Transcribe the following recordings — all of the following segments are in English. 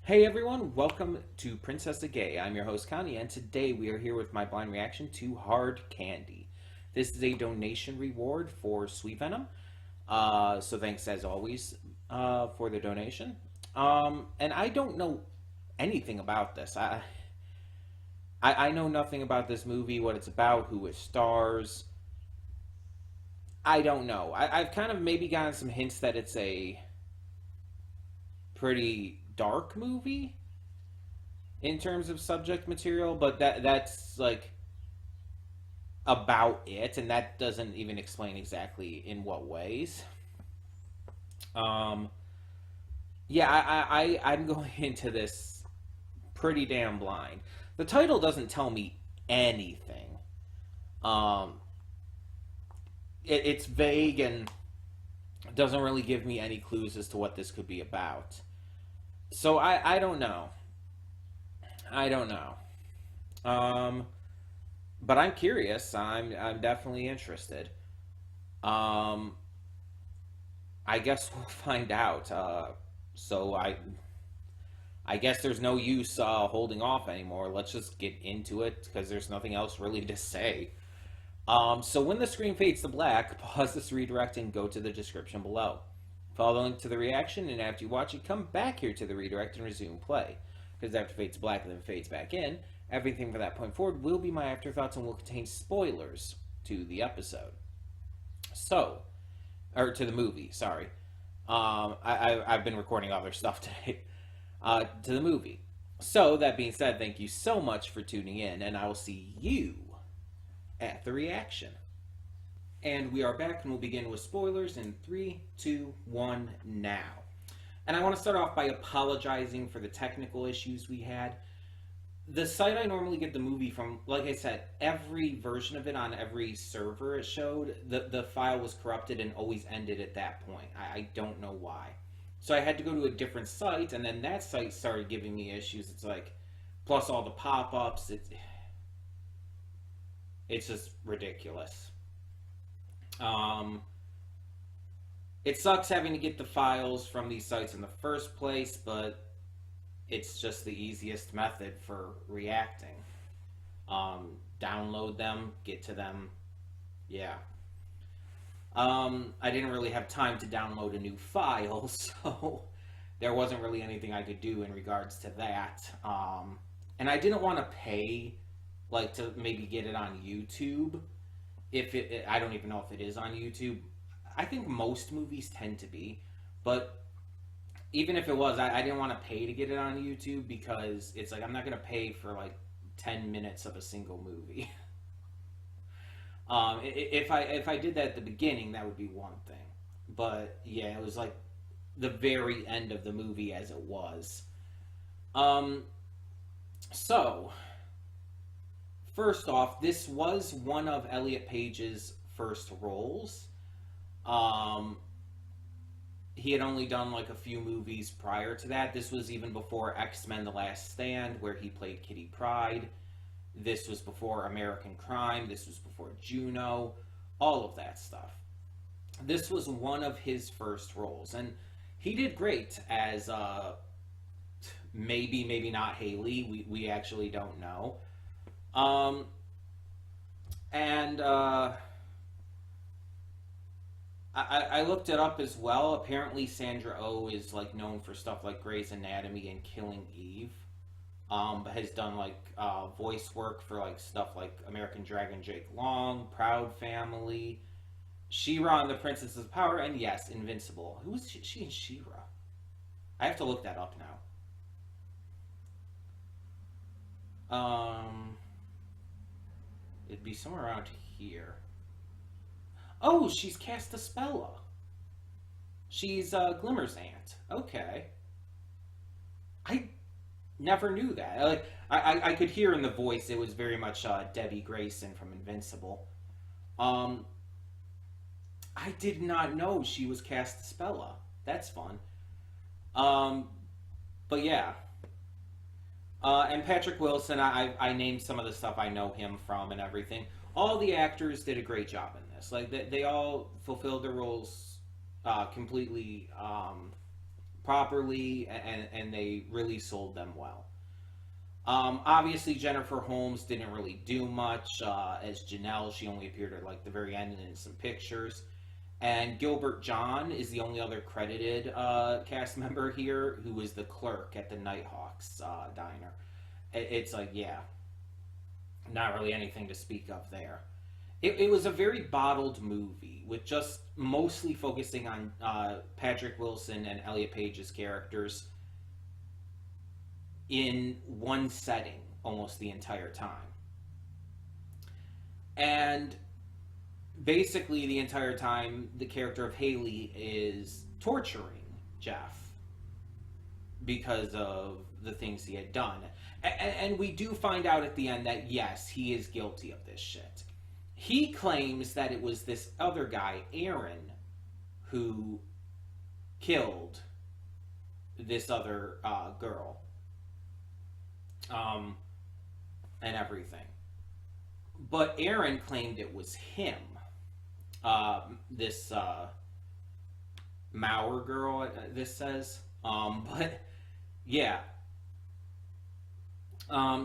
Hey everyone, welcome to Princess of Gay. I'm your host Connie, and today we are here with my blind reaction to Hard Candy. This is a donation reward for Sweet Venom, so thanks as always for the donation. And I don't know anything about this. I know nothing about this movie, what it's about, who it stars. I don't know. I've kind of maybe gotten some hints that it's a pretty dark movie in terms of subject material, but that's like about it, and that doesn't even explain exactly in what ways. Um, yeah, I'm going into this pretty damn blind. The title doesn't tell me anything. Um, it's vague and doesn't really give me any clues as to what this could be about. So I don't know. I don't know. Um, but I'm curious. I'm definitely interested. Um, I guess we'll find out. So I guess there's no use holding off anymore. Let's just get into it because there's nothing else really to say. So when the screen fades to black, pause this redirect and go to the description below. Follow the link to the reaction, and after you watch it, come back here to the redirect and resume play. Because after it fades to black and then fades back in, everything from that point forward will be my afterthoughts and will contain spoilers to the episode. So, or to the movie, sorry. I've been recording other stuff today. To the movie. So, that being said, thank you so much for tuning in, and I will see you at the reaction. And we are back, and we'll begin with spoilers in 3, 2, 1, now. And I want to start off by apologizing for the technical issues we had. The site I normally get the movie from, like I said, every version of it on every server it showed, the file was corrupted and always ended at that point. I don't know why. So I had to go to a different site, and then that site started giving me issues. It's like, plus all the pop-ups, it's just ridiculous. Um, it sucks having to get the files from these sites in the first place, but it's just the easiest method for reacting. Download them, get to them, yeah. I didn't really have time to download a new file, so there wasn't really anything I could do in regards to that. And I didn't want to pay, like, to maybe get it on YouTube. If I don't even know if it is on YouTube. I think most movies tend to be, but even if it was, I didn't want to pay to get it on YouTube because it's like I'm not gonna pay for like 10 minutes of a single movie. If I did that at the beginning, that would be one thing, but yeah, it was like the very end of the movie as it was. Um, so first off, this was one of Elliot Page's first roles. Um, he had only done like a few movies prior to that. This was even before X-Men The Last Stand, where he played Kitty Pryde. This was before American Crime. This was before Juno. All of that stuff. This was one of his first roles, and he did great as maybe not Haley. We actually don't know. Um, and I looked it up as well. Apparently, Sandra Oh is like known for stuff like Grey's Anatomy and Killing Eve. Has done like voice work for like stuff like American Dragon Jake Long, Proud Family, She-Ra and the Princess of Power, and yes, Invincible. Who was she in She-Ra? I have to look that up now. It'd be somewhere around here. Oh, she's Castaspella. She's Glimmer's aunt. Okay. I never knew that. Like I could hear in the voice it was very much Debbie Grayson from Invincible. Um, I did not know she was Castaspella. That's fun. Um, but yeah. And Patrick Wilson, I named some of the stuff I know him from and everything. All the actors did a great job in this. Like they all fulfilled their roles completely properly, and they really sold them well. Obviously, Jennifer Holmes didn't really do much as Janelle. She only appeared at like the very end and in some pictures. And Gilbert John is the only other credited cast member here, who is the clerk at the Nighthawks diner. It's like, yeah, not really anything to speak of there. It was a very bottled movie with just mostly focusing on Patrick Wilson and Elliot Page's characters in one setting almost the entire time. And basically, the entire time, the character of Haley is torturing Jeff because of the things he had done. And we do find out at the end that, yes, he is guilty of this shit. He claims that it was this other guy, Aaron, who killed this other girl. And everything. But Aaron claimed it was him. This Mauer girl, this says. But yeah.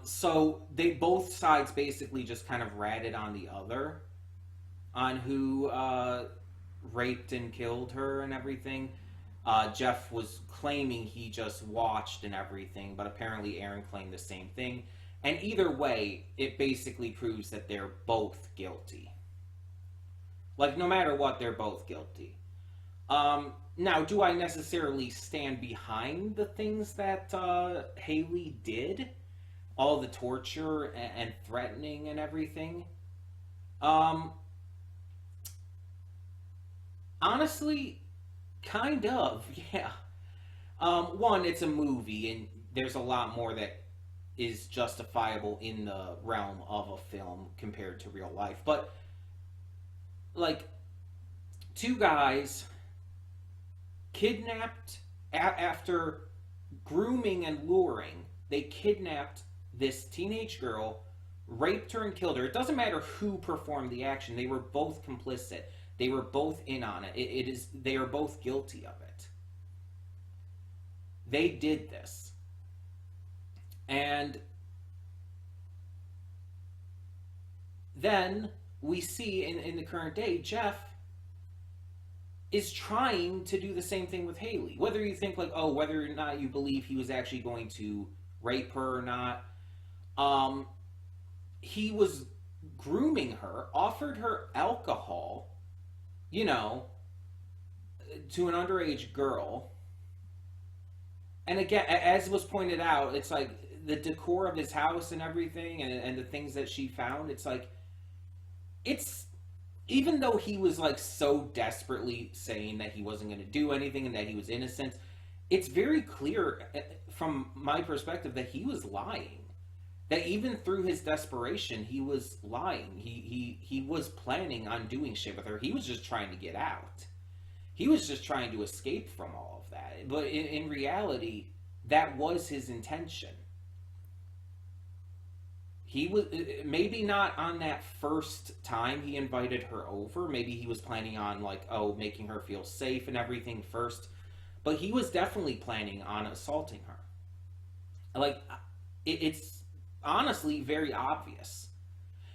So they both sides basically just kind of ratted on the other on who raped and killed her and everything. Jeff was claiming he just watched and everything, but apparently Aaron claimed the same thing. And either way, it basically proves that they're both guilty. Like, no matter what, they're both guilty. Now, do I necessarily stand behind the things that Haley did? All the torture and threatening and everything? Honestly, kind of, yeah. One, it's a movie, and there's a lot more that is justifiable in the realm of a film compared to real life. But, like, two guys kidnapped after grooming and luring. They kidnapped this teenage girl, raped her and killed her. It doesn't matter who performed the action. They were both complicit. They were both in on it. They are both guilty of it. They did this. And then we see in the current day, Jeff is trying to do the same thing with Haley. Whether you think like, oh, whether or not you believe he was actually going to rape her or not, he was grooming her, offered her alcohol, you know, to an underage girl. And again, as was pointed out, it's like the decor of his house and everything, and the things that she found, it's like, it's, even though he was like so desperately saying that he wasn't going to do anything and that he was innocent, it's very clear from my perspective that he was lying. That even through his desperation, he was lying. He was planning on doing shit with her. He was just trying to get out. He was just trying to escape from all of that. But in reality, that was his intention. He was, maybe not on that first time he invited her over. Maybe he was planning on like, oh, making her feel safe and everything first. But he was definitely planning on assaulting her. Like, it's honestly very obvious.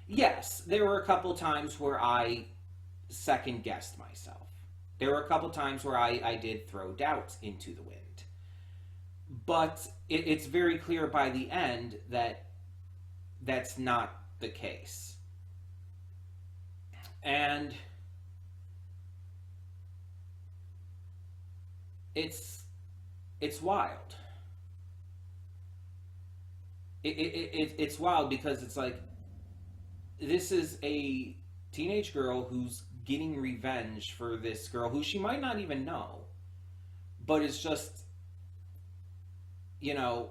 Yes, there were a couple times where I second guessed myself. There were a couple times where I did throw doubts into the wind. But it's very clear by the end that that's not the case. And it's wild. It's wild because it's like, this is a teenage girl who's getting revenge for this girl who she might not even know, but is just, you know,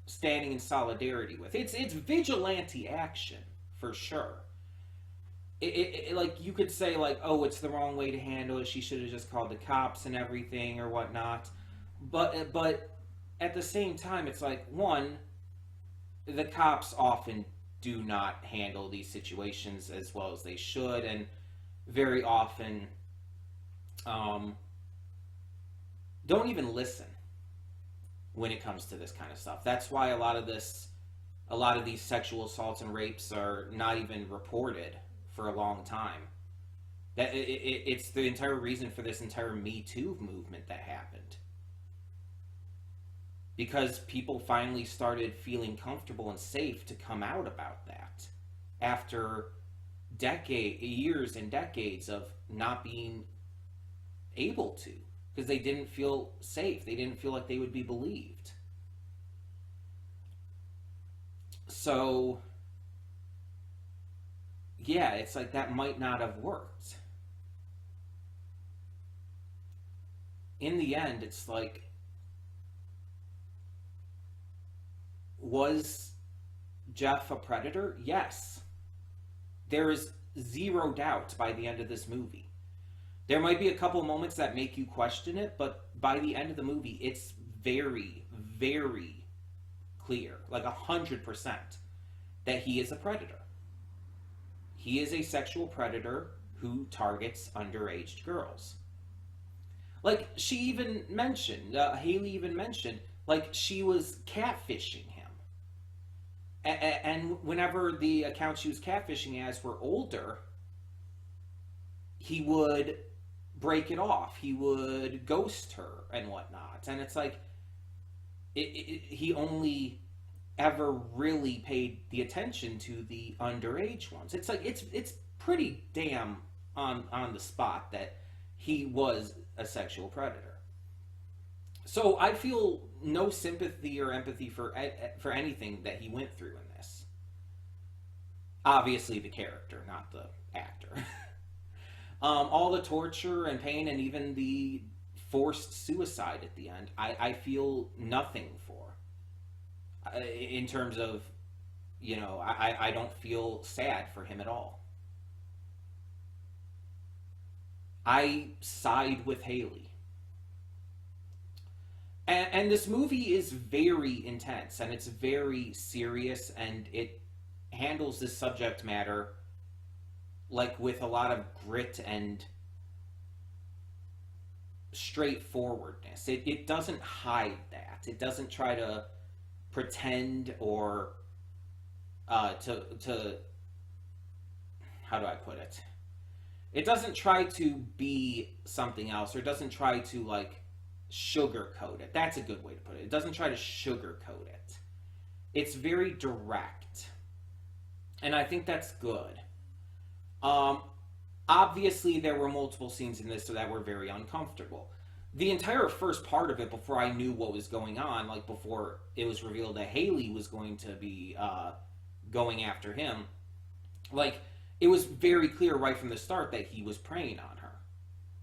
standing in solidarity with. It's vigilante action for sure. Like, you could say like, oh, it's the wrong way to handle it. She should have just called the cops and everything or whatnot. But at the same time, it's like, one, the cops often do not handle these situations as well as they should, and very often don't even listen when it comes to this kind of stuff. That's why a lot of these sexual assaults and rapes are not even reported for a long time. It's the entire reason for this entire Me Too movement that happened, because people finally started feeling comfortable and safe to come out about that after years and decades of not being able to, because they didn't feel safe. They didn't feel like they would be believed. So, yeah, it's like that might not have worked. In the end, it's like, was Jeff a predator? Yes. There is zero doubt by the end of this movie. There might be a couple moments that make you question it, but by the end of the movie, it's very, very clear, like 100%, that he is a predator. He is a sexual predator who targets underage girls. Like she even mentioned, Haley even mentioned, like she was catfishing him. And whenever the accounts she was catfishing as were older, he would break it off. He would ghost her and whatnot. And it's like, he only ever really paid the attention to the underage ones. It's like, it's pretty damn on the spot that he was a sexual predator. So I feel no sympathy or empathy for anything that he went through in this. Obviously, the character, not the actor. All the torture and pain, and even the forced suicide at the end, I feel nothing for. In terms of, I don't feel sad for him at all. I side with Haley. And this movie is very intense and it's very serious, and it handles this subject matter like with a lot of grit and straightforwardness. It doesn't hide that. It doesn't try to pretend or to how do I put it? It doesn't try to be something else, or it doesn't try to like sugarcoat it. That's a good way to put it. It doesn't try to sugarcoat it. It's very direct. And I think that's good. Um, Obviously, there were multiple scenes in this that were very uncomfortable. The entire first part of it, before I knew what was going on, like before it was revealed that Haley was going to be going after him, like it was very clear right from the start that he was preying on her.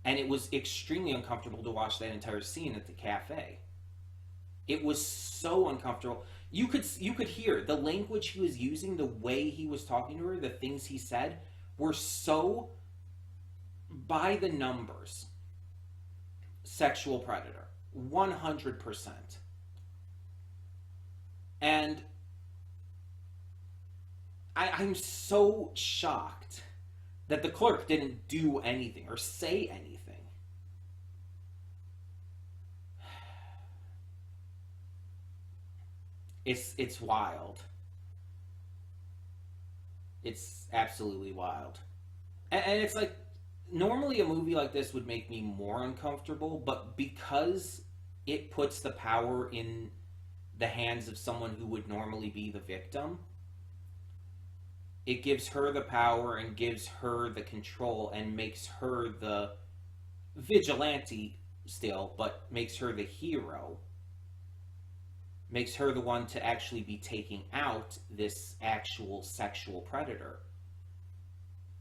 And it was extremely uncomfortable to watch that entire scene at the cafe. It was so uncomfortable. You could hear the language he was using, the way he was talking to her, the things he said were so by the numbers. Sexual predator, 100%. And I'm so shocked that the clerk didn't do anything or say anything. It's wild. It's absolutely wild. And it's like, normally a movie like this would make me more uncomfortable, but because it puts the power in the hands of someone who would normally be the victim, it gives her the power and gives her the control and makes her the vigilante still, but makes her the hero. Makes her the one to actually be taking out this actual sexual predator.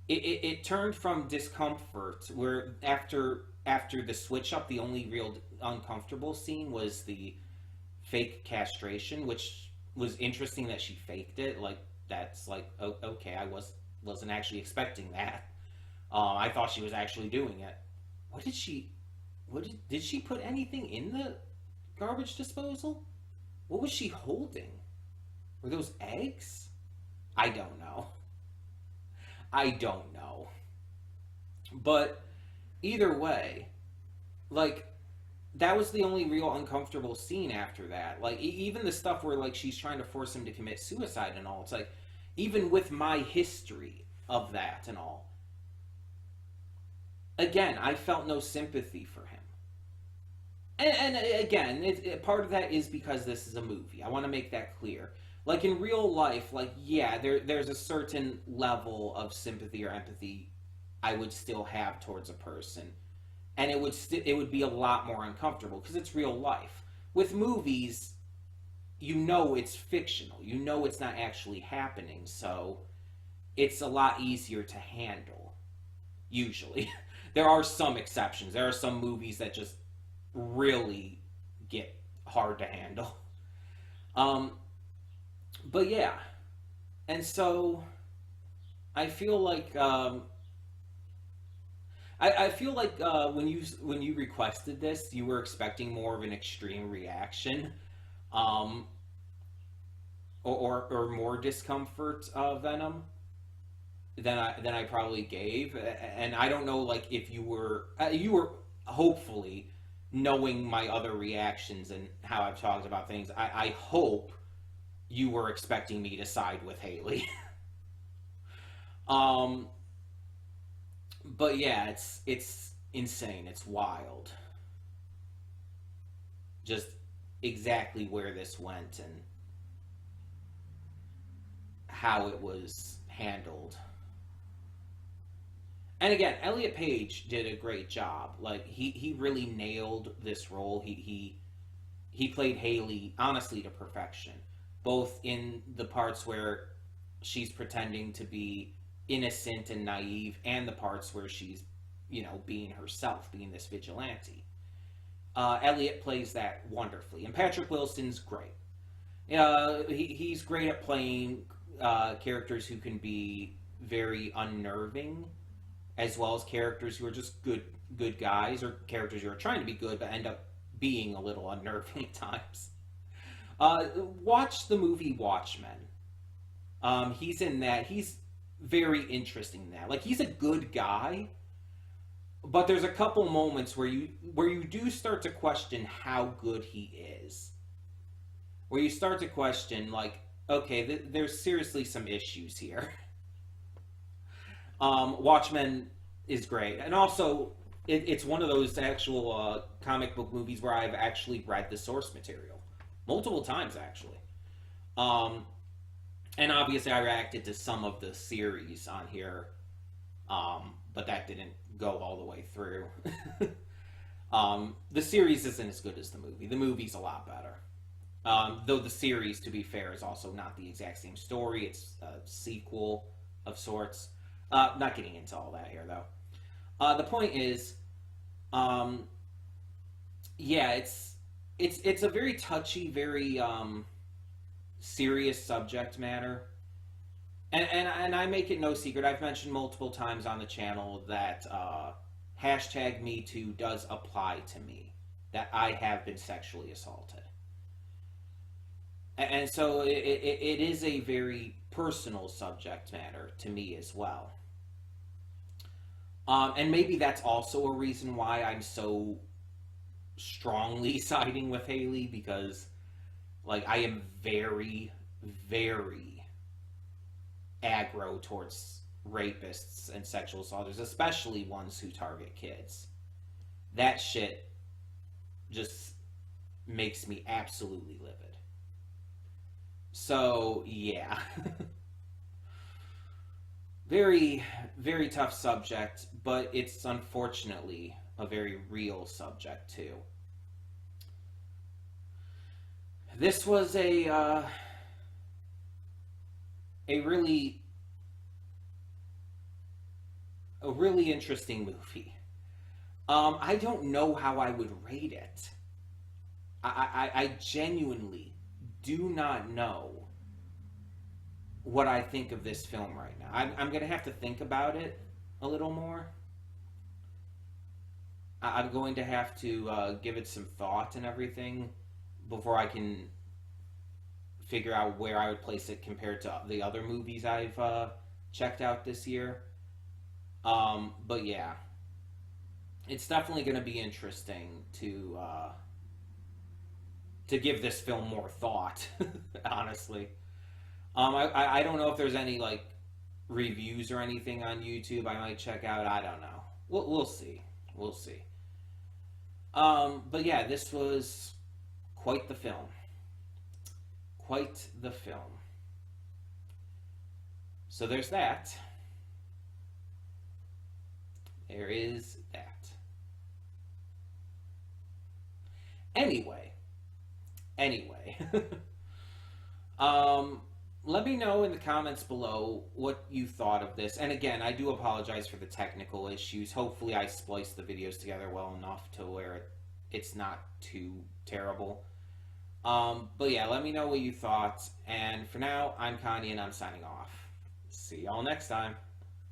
It turned from discomfort, where after the switch up, the only real uncomfortable scene was the fake castration, which was interesting that she faked it. Like, that's like, oh, okay, wasn't actually expecting that. I thought she was actually doing it. Did she put anything in the garbage disposal? What was she holding? Were those eggs? I don't know. I don't know. But either way, like, that was the only real uncomfortable scene after that. Like even the stuff where like she's trying to force him to commit suicide and all. It's like even with my history of that and all, again, I felt no sympathy for him. And again, part of that is because this is a movie. I want to make that clear. Like in real life, like yeah, there's a certain level of sympathy or empathy I would still have towards a person, and it would be a lot more uncomfortable because it's real life. With movies, you know it's fictional. You know it's not actually happening, so it's a lot easier to handle. Usually, there are some exceptions. There are some movies that just really get hard to handle. Um, but yeah, and so I feel like I feel like when you requested this, you were expecting more of an extreme reaction, um, or more discomfort of Venom than I probably gave, and I don't know like if you were hopefully knowing my other reactions and how I've talked about things. I hope you were expecting me to side with Haley. um, but yeah, it's insane. It's wild. Just exactly where this went and how it was handled. And again, Elliot Page did a great job. Like he really nailed this role. He played Haley honestly to perfection, both in the parts where she's pretending to be innocent and naive, and the parts where she's, you know, being herself, being this vigilante. Elliot plays that wonderfully, and Patrick Wilson's great. He's great at playing characters who can be very unnerving, as well as characters who are just good guys, or characters who are trying to be good but end up being a little unnerving at times. Watch the movie Watchmen. He's in that. He's very interesting in that. Like he's a good guy, but there's a couple moments where you do start to question how good he is. Where you start to question like, okay, there's seriously some issues here. Watchmen is great, and also it's one of those actual comic book movies where I've actually read the source material multiple times, actually. Um, and obviously, I reacted to some of the series on here, but that didn't go all the way through. The series isn't as good as the movie. The movie's a lot better. Though the series, to be fair, is also not the exact same story. It's a sequel of sorts. Not getting into all that here, though. The point is, um, yeah, it's a very touchy, very serious subject matter, and I make it no secret. I've mentioned multiple times on the channel that hashtag Me Too does apply to me. That I have been sexually assaulted, and so it is a very personal subject matter to me as well. And maybe that's also a reason why I'm so strongly siding with Haley, because like I am very, very aggro towards rapists and sexual assaulters, especially ones who target kids. That shit just makes me absolutely livid. So yeah. Very, very tough subject, but it's unfortunately a very real subject too. This was a really interesting movie. I don't know how I would rate it. I genuinely do not know what I think of this film right now. I'm going to have to think about it a little more. I'm going to have to give it some thought and everything before I can figure out where I would place it compared to the other movies I've checked out this year. But yeah, it's definitely going to be interesting to give this film more thought. Honestly, I don't know if there's any like reviews or anything on YouTube I might check out. I don't know. We'll see. We'll see. But yeah, this was quite the film. Quite the film. So there's that. There is that. Anyway, anyway, um, let me know in the comments below what you thought of this. And again, I do apologize for the technical issues. Hopefully, I spliced the videos together well enough to where it's not too terrible. But yeah, let me know what you thought. And for now, I'm Connie and I'm signing off. See y'all next time.